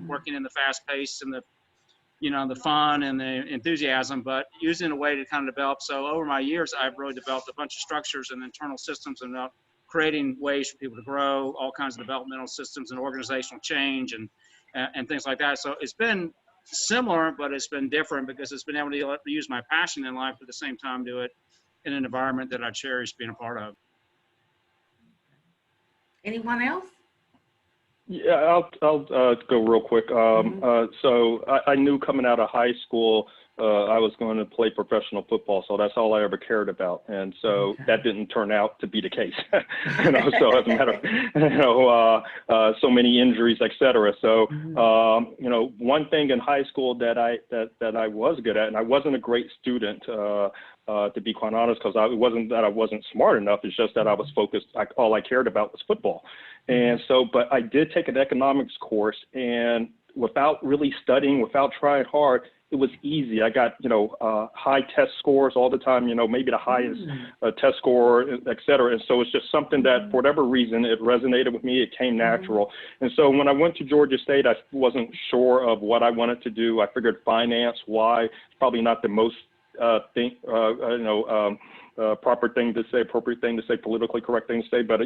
[SPEAKER 4] working in the fast pace and the fun and the enthusiasm, but using a way to kind of develop. So over my years, I've really developed a bunch of structures and internal systems and creating ways for people to grow, all kinds of developmental systems and organizational change and things like that. So it's been similar, but it's been different because it's been able to use my passion in life, but at the same time do it in an environment that I cherish being a part of.
[SPEAKER 1] Anyone else?
[SPEAKER 5] Yeah, I'll go real quick. So I knew coming out of high school I was going to play professional football, so that's all I ever cared about. And so that didn't turn out to be the case. So as a matter of, so many injuries, et cetera. So, one thing in high school that I was good at, and I wasn't a great student, to be quite honest, because it wasn't that I wasn't smart enough. It's just that I was focused. All I cared about was football. And so, but I did take an economics course, and without really studying, without trying hard, it was easy. I got, high test scores all the time, maybe the highest test score, et cetera. And so it's just something that, for whatever reason, it resonated with me. It came natural. And so when I went to Georgia State, I wasn't sure of what I wanted to do. I figured finance, why? Probably not the most proper thing to say, appropriate thing to say, politically correct thing to say, but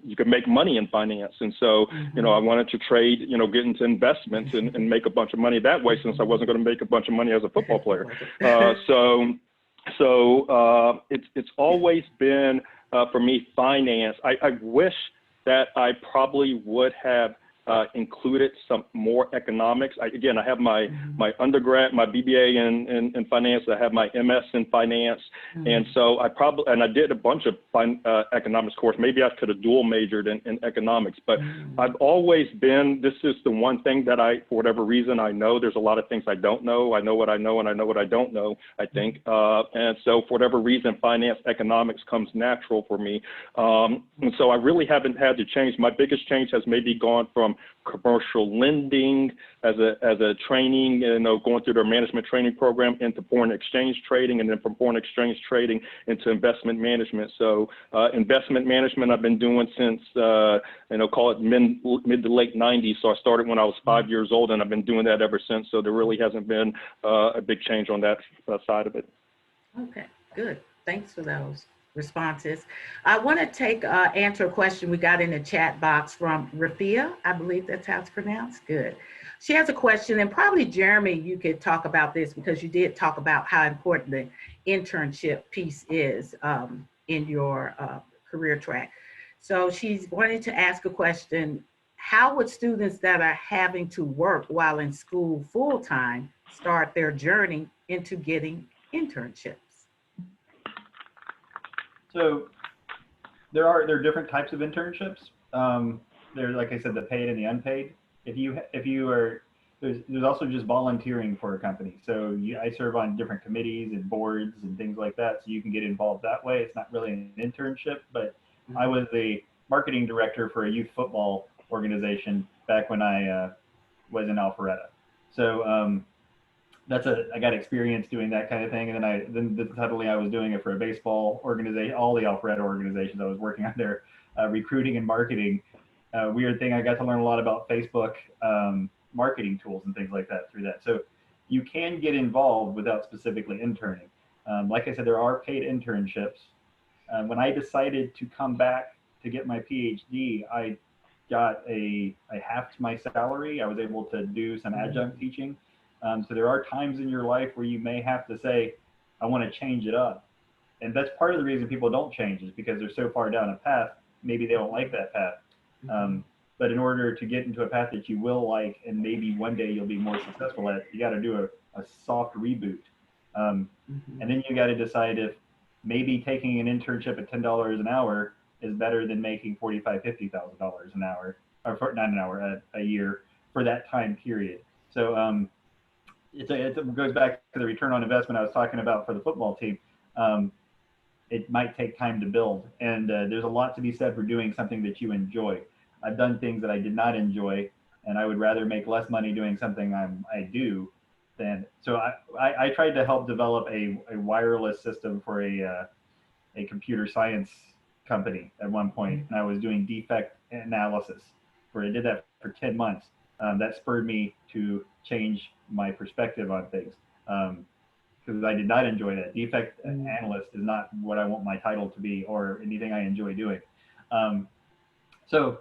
[SPEAKER 5] you can make money in finance, and so I wanted to trade, get into investments and make a bunch of money that way, since I wasn't going to make a bunch of money as a football player. It's always been for me finance. I wish that I probably would have included some more economics. I have my undergrad, my BBA in finance. I have my MS in finance, and so I did a bunch of economics course. Maybe I could have dual majored in economics, but I've always been. This is the one thing that for whatever reason, I know. There's a lot of things I don't know. I know what I know, and I know what I don't know, I think. And so for whatever reason, finance, economics comes natural for me. And so I really haven't had to change. My biggest change has maybe gone from commercial lending as a training, going through their management training program, into foreign exchange trading, and then from foreign exchange trading into investment management. So investment management I've been doing since, call it mid to late 90s. So I started when I was 5 years old, and I've been doing that ever since. So there really hasn't been a big change on that side of it.
[SPEAKER 1] Okay, good. Thanks for those responses. I want to answer a question we got in the chat box from Rafia. I believe that's how it's pronounced. Good. She has a question, and probably Jeremy, you could talk about this, because you did talk about how important the internship piece is in your career track. So she's wanting to ask a question: how would students that are having to work while in school full-time start their journey into getting internships?
[SPEAKER 3] So there are different types of internships. There's, like I said, the paid and the unpaid. If you are, there's also just volunteering for a company. So I serve on different committees and boards and things like that, so you can get involved that way. It's not really an internship, but I was the marketing director for a youth football organization back when I was in Alpharetta. So I got experience doing that kind of thing. And then suddenly I was doing it for a baseball organization, all the Alpharetta organizations. I was working on their recruiting and marketing. Weird thing, I got to learn a lot about Facebook marketing tools and things like that through that. So you can get involved without specifically interning. Like I said, there are paid internships. When I decided to come back to get my PhD, I halved my salary. I was able to do some adjunct teaching. So there are times in your life where you may have to say, I want to change it up. And that's part of the reason people don't change, is because they're so far down a path, maybe they don't like that path. But in order to get into a path that you will like, and maybe one day you'll be more successful at, you got to do a soft reboot. And then you got to decide if maybe taking an internship at $10 an hour is better than making $45,000, $50,000 an hour, or not an hour, a year for that time period. So it goes back to the return on investment I was talking about for the football team. It might take time to build, and there's a lot to be said for doing something that you enjoy. I've done things that I did not enjoy, and I would rather make less money doing something I do than. So I tried to help develop a wireless system for a computer science company at one point, and I was doing defect analysis, where I did that for 10 months. That spurred me to change my perspective on things, because I did not enjoy that. Defect analyst is not what I want my title to be, or anything I enjoy doing. So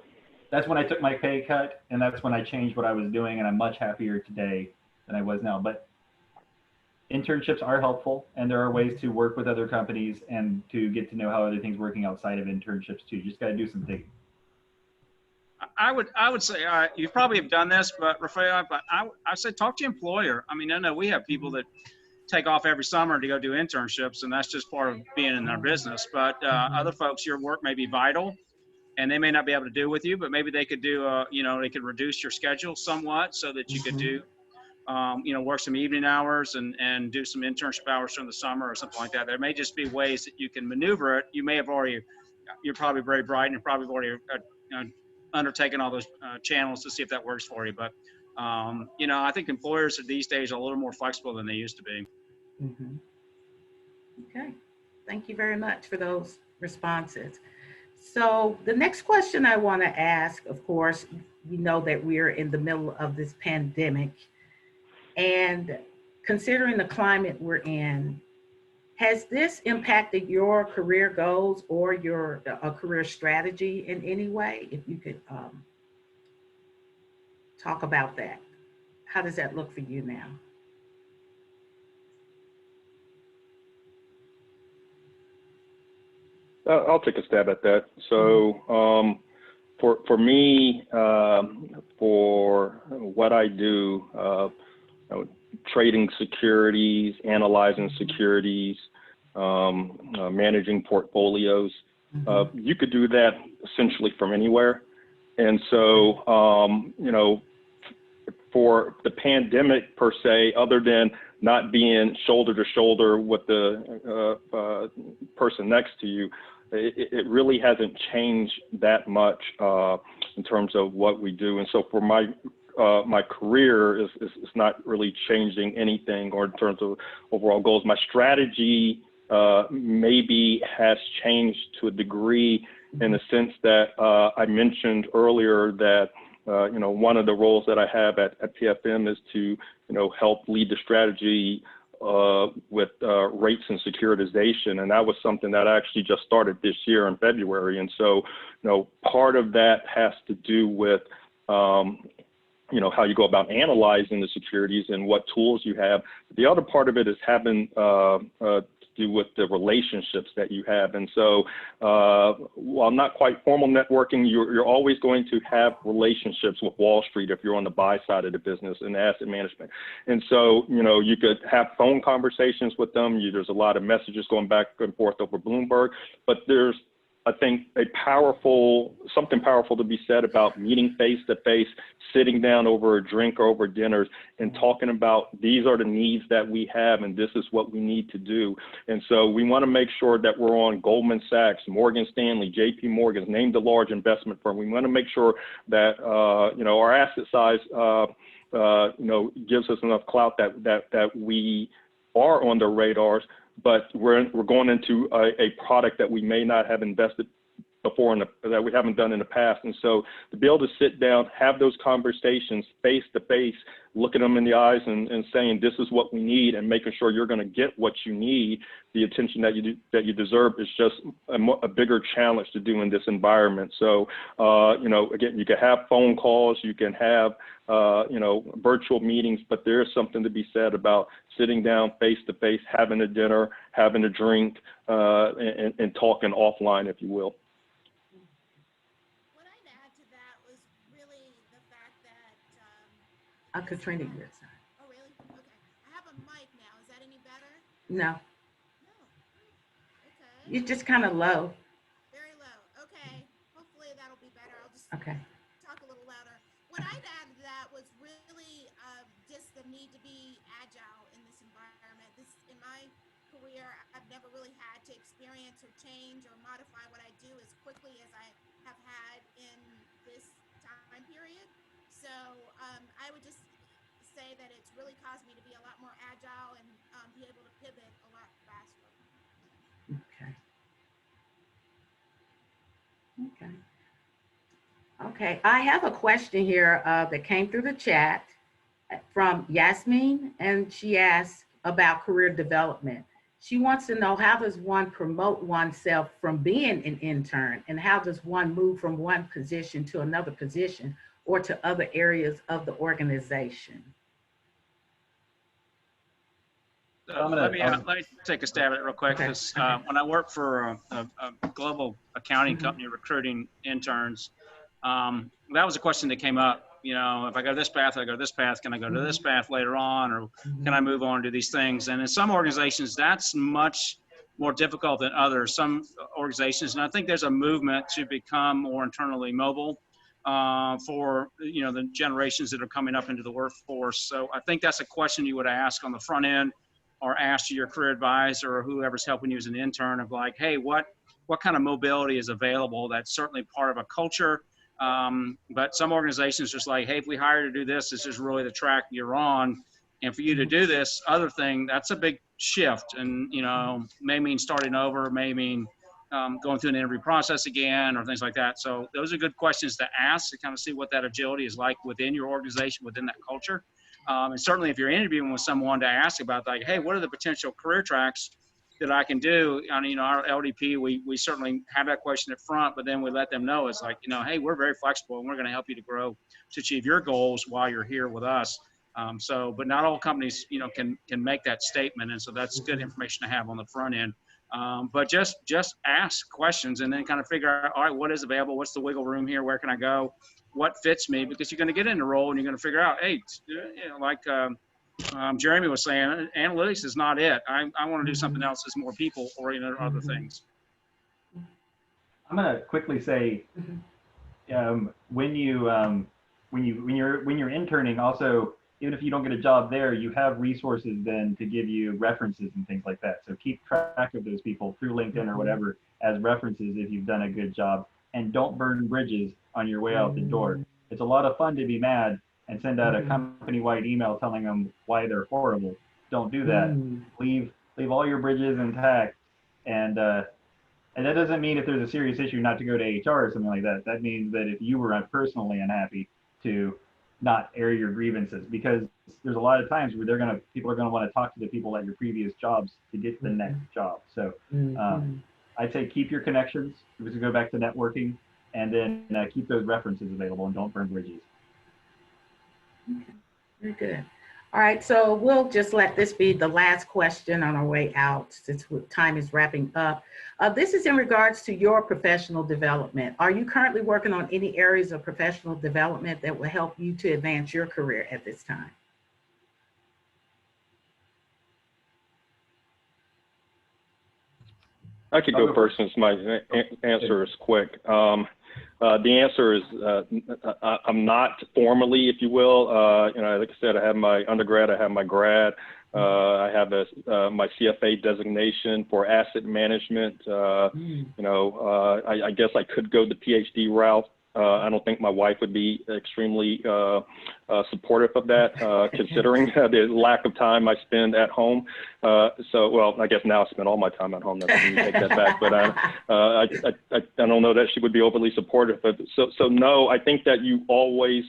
[SPEAKER 3] that's when I took my pay cut, and that's when I changed what I was doing, and I'm much happier today than I was now. But internships are helpful, and there are ways to work with other companies and to get to know how other things working outside of internships too. You just got to do some digging.
[SPEAKER 4] I would say you probably have done this, but Rafael, but I said talk to your employer. I mean, I know we have people that take off every summer to go do internships, and that's just part of being in their business. But other folks, your work may be vital, and they may not be able to do with you, but maybe they could do, they could reduce your schedule somewhat so that you could do, work some evening hours and do some internship hours during the summer or something like that. There may just be ways that you can maneuver it. You may have already, you're probably very bright and you're probably already undertaken all those channels to see if that works for you. But, I think employers these days are a little more flexible than they used to be.
[SPEAKER 1] Mhm. Okay, thank you very much for those responses. So the next question I want to ask, of course, we know that we're in the middle of this pandemic, and considering the climate we're in, has this impacted your career goals or your career strategy in any way? If you could talk about that. How does that look for you now?
[SPEAKER 5] I'll take a stab at that. So for me, for what I do, trading securities, analyzing securities, managing portfolios, you could do that essentially from anywhere. And so, for the pandemic per se, other than not being shoulder to shoulder with the person next to you, it really hasn't changed that much in terms of what we do. And so for my career is not really changing anything, or in terms of overall goals. My strategy maybe has changed to a degree, in the sense that I mentioned earlier that one of the roles that I have at PFM is to help lead the strategy with rates and securitization, and that was something that I actually just started this year in February. And so part of that has to do with how you go about analyzing the securities and what tools you have. The other part of it is having to do with the relationships that you have. And so while not quite formal networking, you're always going to have relationships with Wall Street if you're on the buy side of the business in asset management. And so, you could have phone conversations with them. There's a lot of messages going back and forth over Bloomberg, but there's, I think, something powerful to be said about meeting face to face, sitting down over a drink or over dinners and talking about these are the needs that we have and this is what we need to do. And so we want to make sure that we're on Goldman Sachs, Morgan Stanley, JP Morgan, named a large investment firm. We want to make sure that our asset size gives us enough clout that we are on the radars, but we're going into a product that we may not have invested before that we haven't done in the past. And so to be able to sit down, have those conversations face to face, looking them in the eyes and saying, this is what we need, and making sure you're going to get what you need, the attention that you deserve, is just a bigger challenge to do in this environment. So, again, you can have phone calls, you can have, virtual meetings, but there is something to be said about sitting down face to face, having a dinner, having a drink, and talking offline, if you will.
[SPEAKER 2] What I'd add to that was really the fact that
[SPEAKER 1] Katrina, your side.
[SPEAKER 2] oh, really? Okay. I have a mic now. Is that any better?
[SPEAKER 1] No,
[SPEAKER 2] No. Okay.
[SPEAKER 1] you're just kind of low.
[SPEAKER 2] Very low. Okay. Hopefully that'll be better. I'll just
[SPEAKER 1] Okay.
[SPEAKER 2] talk a little louder. What I'd add to that was really just the need to be agile in this environment. In my career, I've never really had to experience or change or modify what I do as quickly as I have had in this time period. So I would just say that it's really caused me to be a lot more agile and be able to pivot a lot faster.
[SPEAKER 1] Okay. Okay. Okay, I have a question here that came through the chat from Yasmin, and she asks about career development. She wants to know, how does one promote oneself from being an intern, and how does one move from one position to another position or to other areas of the organization?
[SPEAKER 4] Let me take a stab at it real quick, because when I worked for a global accounting company recruiting interns, that was a question that came up. You know, if I go this path, I go this path. Can I go to this path later on, or can I move on to these things? And in some organizations, that's much more difficult than others. Some organizations, and I think there's a movement to become more internally mobile for the generations that are coming up into the workforce. So I think that's a question you would ask on the front end, or ask to your career advisor or whoever's helping you as an intern of like, hey, what kind of mobility is available? That's certainly part of a culture. But some organizations just like, hey, if we hire you to do this, this is really the track you're on. And for you to do this other thing, that's a big shift. And, may mean starting over, may mean going through an interview process again or things like that. So those are good questions to ask to kind of see what that agility is like within your organization, within that culture. And certainly if you're interviewing with someone, to ask about like, hey, what are the potential career tracks that I can do on, our LDP, we certainly have that question up front, but then we let them know it's like, hey, we're very flexible and we're going to help you to grow to achieve your goals while you're here with us. But not all companies, can make that statement. And so that's good information to have on the front end. But just ask questions and then kind of figure out, all right, what is available? What's the wiggle room here? Where can I go? What fits me? Because you're going to get in the role and you're going to figure out, hey, Jeremy was saying, analytics is not it. I want to do something else that's more people oriented or other things.
[SPEAKER 3] I'm going to quickly say, when you're interning, also, even if you don't get a job there, you have resources then to give you references and things like that. So keep track of those people through LinkedIn or whatever as references if you've done a good job, and don't burn bridges on your way out the door. It's a lot of fun to be mad and send out a company-wide email telling them why they're horrible. Don't do that. Leave all your bridges intact. And that doesn't mean if there's a serious issue not to go to HR or something like that. That means that if you were personally unhappy, to not air your grievances, because there's a lot of times where people are gonna want to talk to the people at your previous jobs to get the next job. So I'd say keep your connections. We go back to networking, and then keep those references available and don't burn bridges.
[SPEAKER 1] Okay, very good. All right, so we'll just let this be the last question on our way out since time is wrapping up. This is in regards to your professional development. Are you currently working on any areas of professional development that will help you to advance your career at this time?
[SPEAKER 5] I could go first since my answer is quick. The answer is I'm not formally, if you will. Like I said, I have my undergrad, I have my grad, I have my CFA designation for asset management. I guess I could go the PhD route. I don't think my wife would be extremely supportive of that, considering the lack of time I spend at home. Well, I guess now I spend all my time at home. Let me take that back. But I don't know that she would be overly supportive. But so no, I think that you always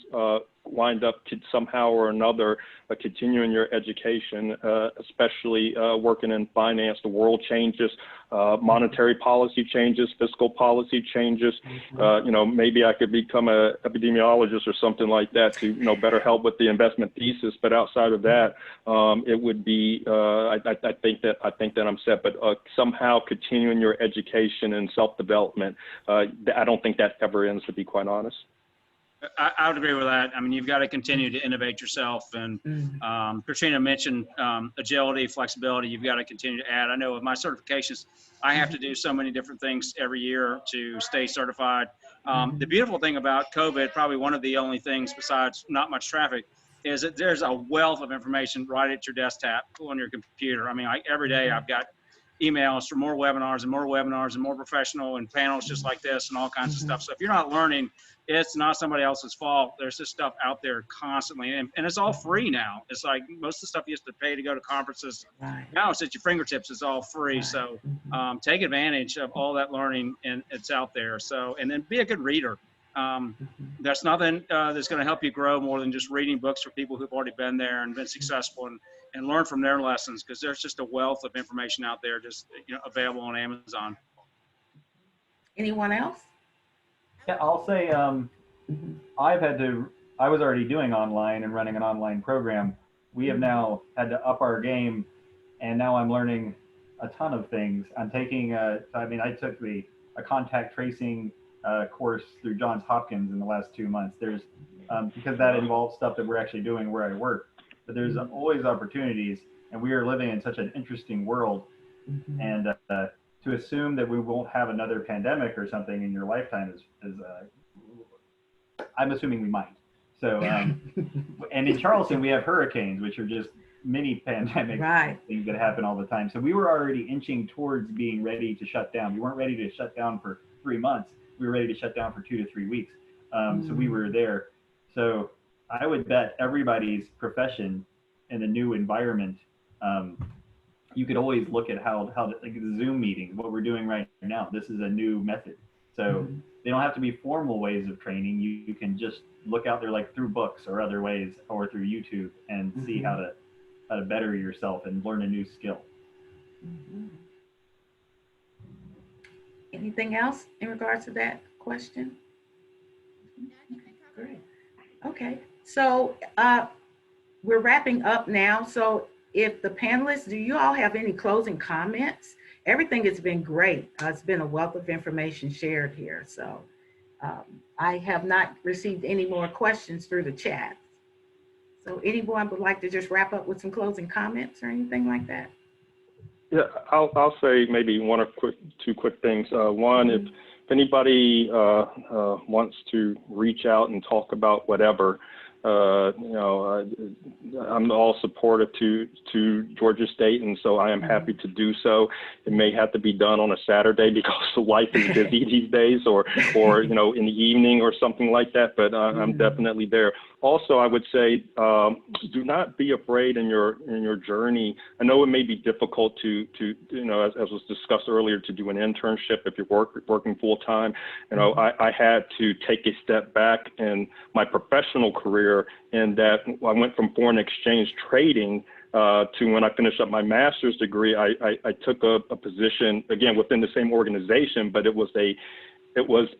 [SPEAKER 5] wind up somehow or another continuing your education, especially working in finance. The world changes, monetary policy changes, fiscal policy changes. Maybe I could become an epidemiologist or something like that to better help with the investment thesis. But outside of that, it would be I think that I'm set. But somehow continuing your education and self-development, I don't think that ever ends, to be quite honest.
[SPEAKER 4] I would agree with that. I mean, you've got to continue to innovate yourself. And Katrina mentioned agility, flexibility. You've got to continue to add. I know with my certifications, I have to do so many different things every year to stay certified. The beautiful thing about COVID, probably one of the only things besides not much traffic, is that there's a wealth of information right at your desktop on your computer. I mean, every day I've got emails for more webinars and more webinars and more professional and panels just like this and all kinds of stuff. So if you're not learning, it's not somebody else's fault. There's this stuff out there constantly, and it's all free now. It's like most of the stuff you used to pay to go to conferences. Now it's at your fingertips. It's all free. So take advantage of all that learning, and it's out there. So, and then be a good reader. There's nothing that's going to help you grow more than just reading books for people who've already been there and been successful, and learn from their lessons, because there's just a wealth of information out there just available on Amazon.
[SPEAKER 1] Anyone else?
[SPEAKER 3] Yeah, I'll say I was already doing online and running an online program. We have now had to up our game, and now I'm learning a ton of things. I'm taking I took a contact tracing course through Johns Hopkins in the last 2 months. There's because that involves stuff that we're actually doing where I work. But there's always opportunities, and we are living in such an interesting world. And to assume that we won't have another pandemic or something in your lifetime is I'm assuming we might. So, and in Charleston, we have hurricanes, which are just mini pandemic things that happen all the time. So we were already inching towards being ready to shut down. We weren't ready to shut down for 3 months. We were ready to shut down for 2 to 3 weeks. So we were there. So I would bet everybody's profession in the new environment, you could always look at how like the Zoom meetings, what we're doing right now. This is a new method. So they don't have to be formal ways of training. You can just look out there like through books or other ways or through YouTube and see how to better yourself and learn a new skill.
[SPEAKER 1] Anything else in regards to that question? Great. Okay, so we're wrapping up now. So if the panelists, do you all have any closing comments? Everything has been great. It's been a wealth of information shared here. So I have not received any more questions through the chat. So anyone would like to just wrap up with some closing comments or anything like that?
[SPEAKER 5] Yeah, I'll say maybe two quick things. One, if anybody wants to reach out and talk about whatever, I'm all supportive to Georgia State, and so I am happy to do so. It may have to be done on a Saturday because life is busy these days, or in the evening or something like that. But I'm definitely there. Also, I would say, do not be afraid in your journey. I know it may be difficult to as was discussed earlier, to do an internship if you're working full time. I had to take a step back in my professional career, in that I went from foreign exchange trading to when I finished up my master's degree. I took a position again within the same organization, but it was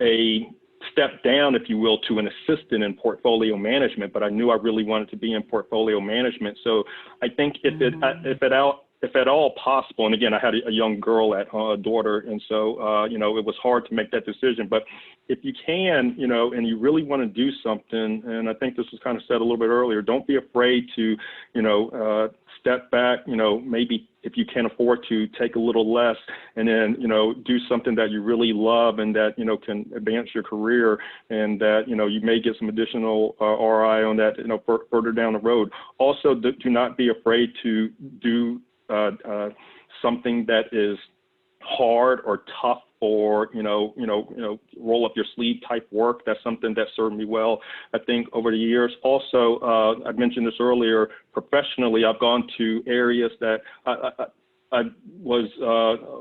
[SPEAKER 5] a step down, if you will, to an assistant in portfolio management, but I knew I really wanted to be in portfolio management. So I think if at all possible, and again, I had a young girl a daughter, and so, it was hard to make that decision, but if you can, and you really want to do something, and I think this was kind of said a little bit earlier, don't be afraid to, step back, maybe if you can afford to take a little less, and then, do something that you really love and that, can advance your career, and that, you may get some additional ROI on that, further down the road. Also, do not be afraid to do something that is hard or tough, or roll up your sleeve type work. That's something that served me well, I think, over the years. Also, I mentioned this earlier, professionally, I've gone to areas that I was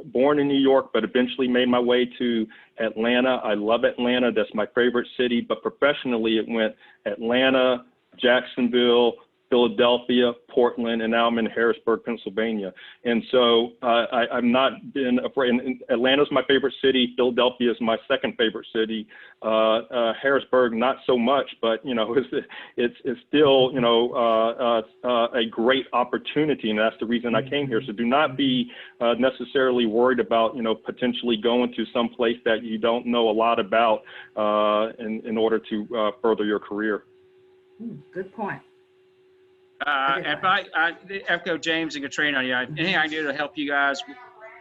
[SPEAKER 5] born in New York, but eventually made my way to Atlanta. I love Atlanta. That's my favorite city. But professionally, it went Atlanta, Jacksonville, Philadelphia, Portland, and now I'm in Harrisburg, Pennsylvania. And so I've not been afraid. And Atlanta's my favorite city. Philadelphia is my second favorite city. Harrisburg, not so much, but it's still a great opportunity, and that's the reason I came here. So do not be necessarily worried about potentially going to some place that you don't know a lot about in order to further your career.
[SPEAKER 1] Good point.
[SPEAKER 4] If I echo James and Katrina, anything I can do to help you guys,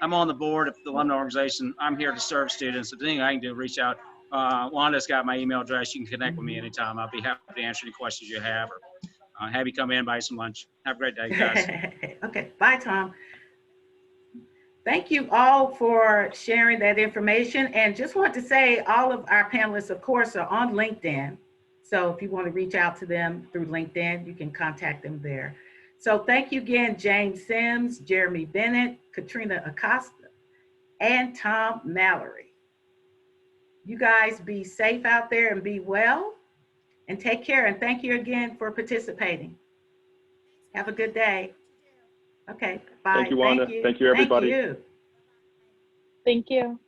[SPEAKER 4] I'm on the board of the alumni organization. I'm here to serve students. If anything I can do, reach out. Wanda's got my email address. You can connect with me anytime. I'll be happy to answer any questions you have, or have you come in, buy some lunch. Have a great day, guys.
[SPEAKER 1] Okay, bye, Tom. Thank you all for sharing that information. And just want to say, all of our panelists, of course, are on LinkedIn. So if you want to reach out to them through LinkedIn, you can contact them there. So thank you again, James Sims, Jeremy Bennett, Katrina Acosta, and Tom Mallory. You guys be safe out there and be well, and take care. And thank you again for participating. Have a good day. Okay, bye.
[SPEAKER 5] Thank you, Wanda. Thank you, everybody.
[SPEAKER 1] Thank you.
[SPEAKER 6] Thank you.